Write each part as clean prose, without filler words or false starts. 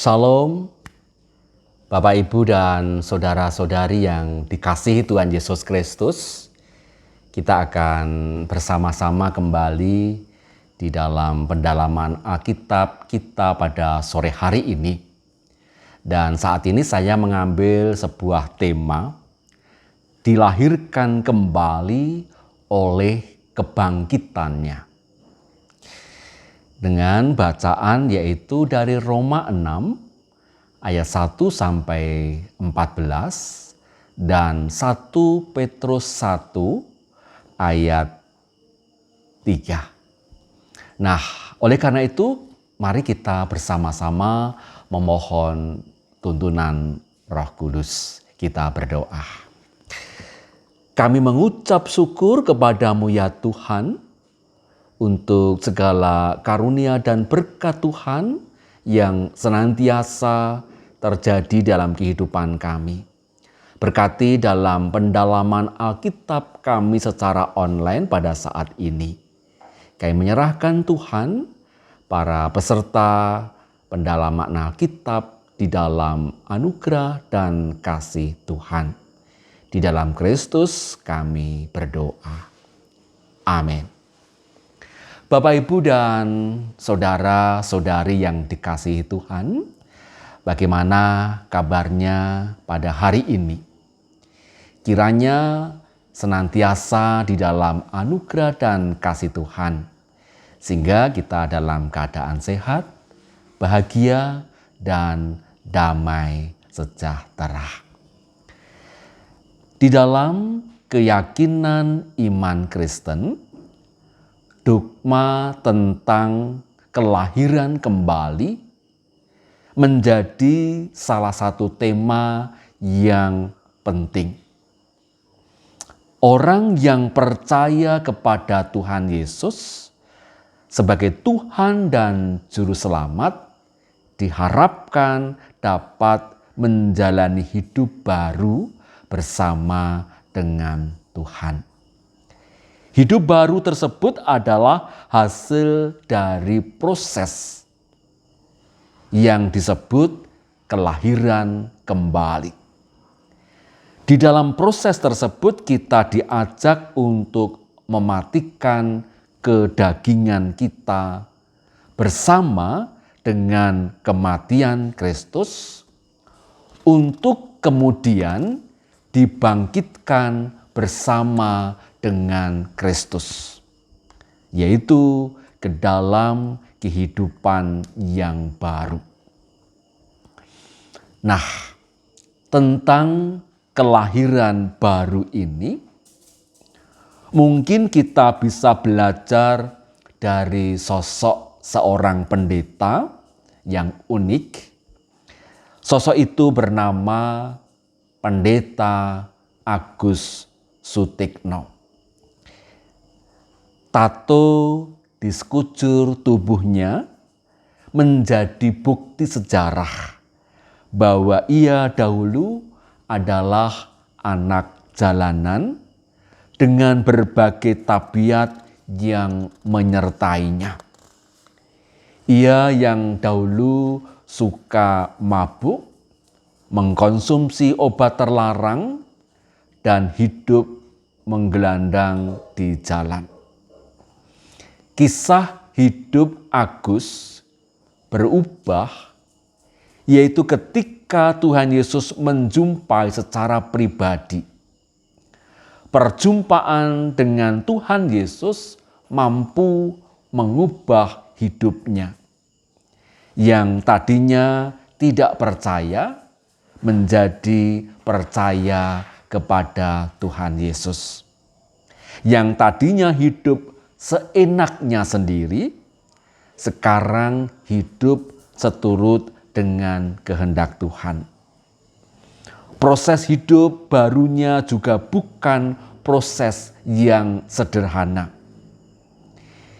Shalom, Bapak, Ibu, dan saudara-saudari yang dikasihi Tuhan Yesus Kristus. Kita akan bersama-sama kembali di dalam pendalaman Alkitab kita pada sore hari ini. Dan saat ini saya mengambil sebuah tema, dilahirkan kembali oleh kebangkitannya. Dengan bacaan yaitu dari Roma 6 ayat 1 sampai 14 dan 1 Petrus 1 ayat 3. Nah, oleh karena itu mari kita bersama-sama memohon tuntunan Roh Kudus. Kita berdoa. Kami mengucap syukur kepadamu ya Tuhan, untuk segala karunia dan berkat Tuhan yang senantiasa terjadi dalam kehidupan kami. Berkati dalam pendalaman Alkitab kami secara online pada saat ini. Kami menyerahkan Tuhan para peserta pendalaman Alkitab di dalam anugerah dan kasih Tuhan. Di dalam Kristus kami berdoa. Amin. Bapak, Ibu, dan saudara-saudari yang dikasihi Tuhan, bagaimana kabarnya pada hari ini? Kiranya senantiasa di dalam anugerah dan kasih Tuhan, sehingga kita dalam keadaan sehat, bahagia, dan damai sejahtera. Di dalam keyakinan iman Kristen, dogma tentang kelahiran kembali menjadi salah satu tema yang penting. Orang yang percaya kepada Tuhan Yesus sebagai Tuhan dan Juru Selamat diharapkan dapat menjalani hidup baru bersama dengan Tuhan. Hidup baru tersebut adalah hasil dari proses yang disebut kelahiran kembali. Di dalam proses tersebut kita diajak untuk mematikan kedagingan kita bersama dengan kematian Kristus untuk kemudian dibangkitkan bersama dengan Kristus, yaitu ke dalam kehidupan yang baru. Nah, tentang kelahiran baru ini, mungkin kita bisa belajar dari sosok seorang pendeta yang unik. Sosok itu bernama Pendeta Agus Sutikno. Tato di sekujur tubuhnya menjadi bukti sejarah bahwa ia dahulu adalah anak jalanan dengan berbagai tabiat yang menyertainya. Ia yang dahulu suka mabuk, mengkonsumsi obat terlarang, dan hidup menggelandang di jalan. Kisah hidup Agus berubah, yaitu ketika Tuhan Yesus menjumpai secara pribadi. Perjumpaan dengan Tuhan Yesus mampu mengubah hidupnya. Yang tadinya tidak percaya, menjadi percaya kepada Tuhan Yesus. Yang tadinya hidup seenaknya sendiri, sekarang hidup seturut dengan kehendak Tuhan. Proses hidup barunya juga bukan proses yang sederhana.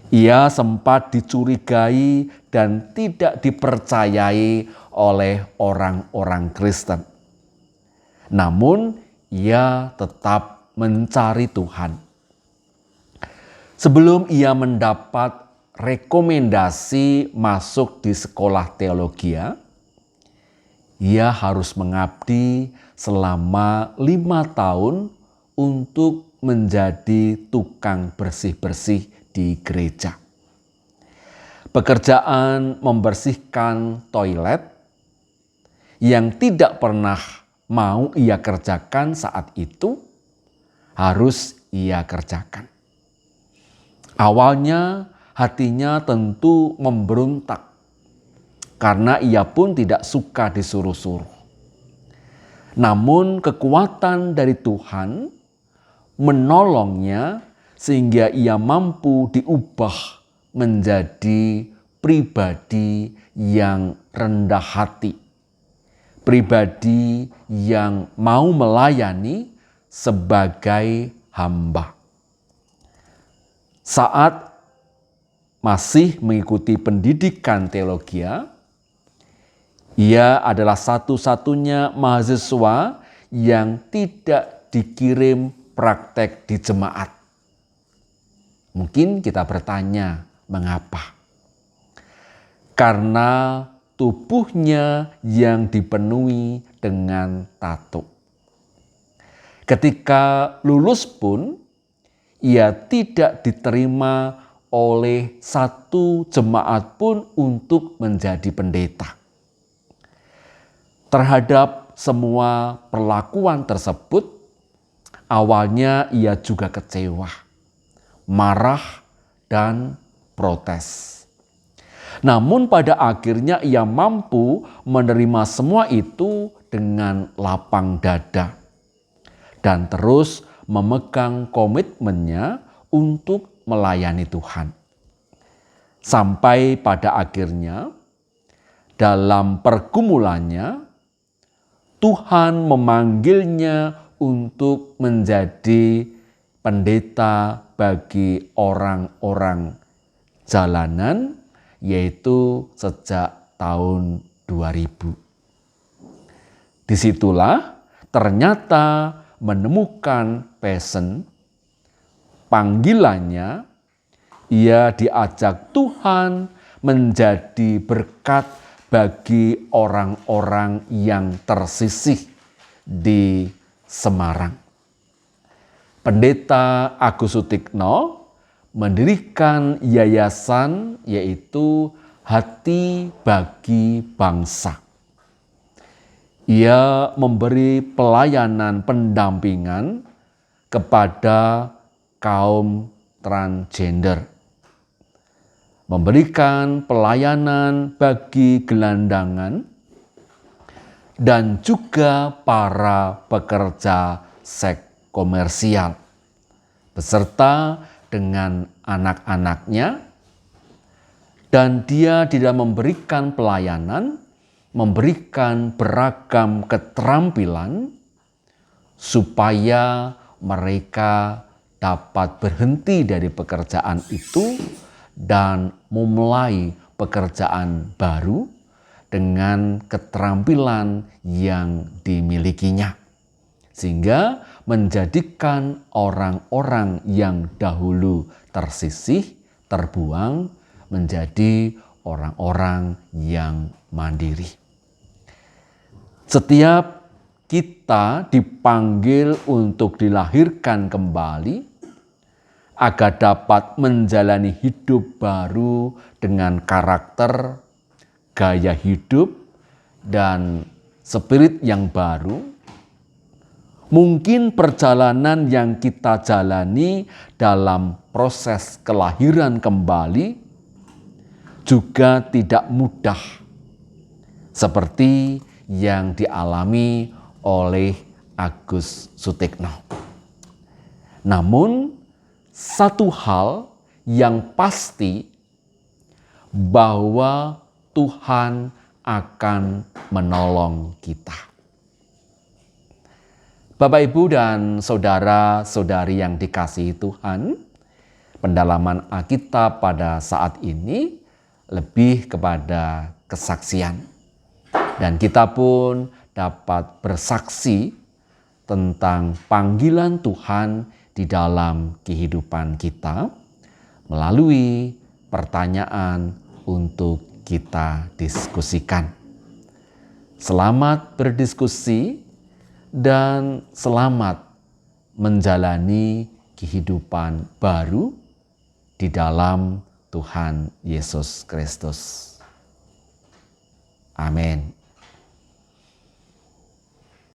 Ia sempat dicurigai dan tidak dipercayai oleh orang-orang Kristen. Namun, ia tetap mencari Tuhan. Sebelum ia mendapat rekomendasi masuk di sekolah teologi, ia harus mengabdi selama 5 tahun untuk menjadi tukang bersih-bersih di gereja. Pekerjaan membersihkan toilet yang tidak pernah mau ia kerjakan saat itu harus ia kerjakan. Awalnya hatinya tentu memberontak karena ia pun tidak suka disuruh-suruh. Namun kekuatan dari Tuhan menolongnya sehingga ia mampu diubah menjadi pribadi yang rendah hati, pribadi yang mau melayani sebagai hamba. Saat masih mengikuti pendidikan teologia, ia adalah satu-satunya mahasiswa yang tidak dikirim praktek di jemaat. Mungkin kita bertanya, mengapa? Karena tubuhnya yang dipenuhi dengan tato. Ketika lulus pun, ia tidak diterima oleh satu jemaat pun untuk menjadi pendeta. Terhadap semua perlakuan tersebut, awalnya ia juga kecewa, marah, dan protes. Namun pada akhirnya ia mampu menerima semua itu dengan lapang dada dan terus memegang komitmennya untuk melayani Tuhan. Sampai pada akhirnya dalam pergumulannya Tuhan memanggilnya untuk menjadi pendeta bagi orang-orang jalanan, yaitu sejak tahun 2000. Disitulah ternyata menemukan passion, panggilannya. Ia diajak Tuhan menjadi berkat bagi orang-orang yang tersisih di Semarang. Pendeta Agus Sutikno mendirikan yayasan yaitu Hati Bagi Bangsa. Ia memberi pelayanan pendampingan kepada kaum transgender, memberikan pelayanan bagi gelandangan dan juga para pekerja seks komersial, beserta dengan anak-anaknya. Dan dia tidak memberikan pelayanan, memberikan beragam keterampilan supaya mereka dapat berhenti dari pekerjaan itu dan memulai pekerjaan baru dengan keterampilan yang dimilikinya, sehingga menjadikan orang-orang yang dahulu tersisih, terbuang, menjadi orang-orang yang mandiri. Setiap kita dipanggil untuk dilahirkan kembali agar dapat menjalani hidup baru dengan karakter, gaya hidup, dan spirit yang baru. Mungkin perjalanan yang kita jalani dalam proses kelahiran kembali juga tidak mudah, seperti yang dialami oleh Agus Sutikno. Namun, satu hal yang pasti bahwa Tuhan akan menolong kita. Bapak, Ibu, dan saudara-saudari yang dikasihi Tuhan, pendalaman Alkitab pada saat ini lebih kepada kesaksian. Dan kita pun dapat bersaksi tentang panggilan Tuhan di dalam kehidupan kita melalui pertanyaan untuk kita diskusikan. Selamat berdiskusi dan selamat menjalani kehidupan baru di dalam Tuhan Yesus Kristus. Amin.